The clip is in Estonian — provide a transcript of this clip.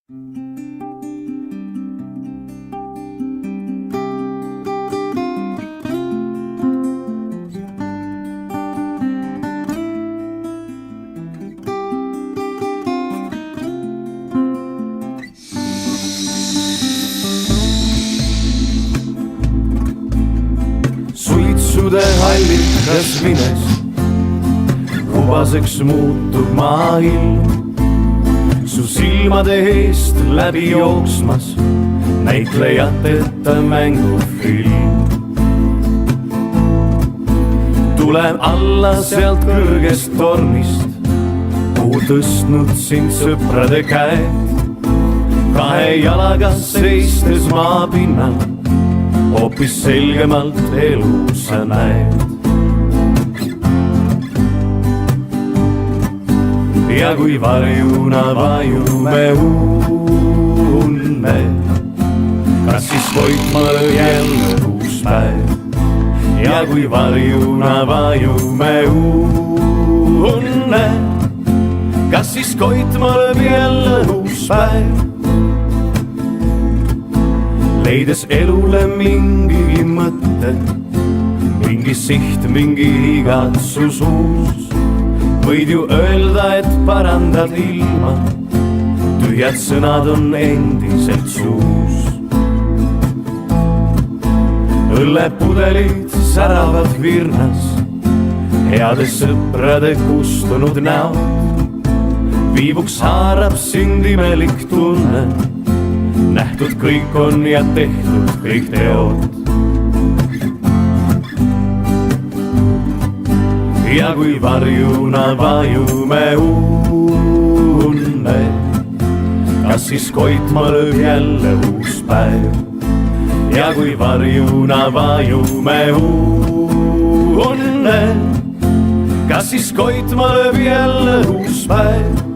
Suitsude hallikas vines, rubaseks muutub maailm. Su silmade eest läbi jooksmas näitlejateta mängufilm. Tuleb alla sealt kõrgest tornist, kuhu tõstnud sind sõprade käed. Kahe jalaga seistes maapinnal hoopis selgemalt elu sa näed. Ja kui varjuna vajume unne, kas siis Koitmaal jälle uus päev? Ja kui varjuna vajume unne, kas siis Koitmaal jälle uus päev? Leides elule mingi mõtte, mingi siht, mingi igatsus uus, võid ju öelda, et parandad ilma, tühjad sõnad on endiselt suus. Õllepudelid säravad virnas, heade sõprade kustunud näod. Viibuks haarab sind imelik tunne, nähtud kõik on ja tehtud kõik teod. Ja kui varjuna vajume unne, kas siis Koitmaal lööb jälle uus päev? Ja kui varjuna vajume unne, kas siis Koitmaal lööb jälle uus päev?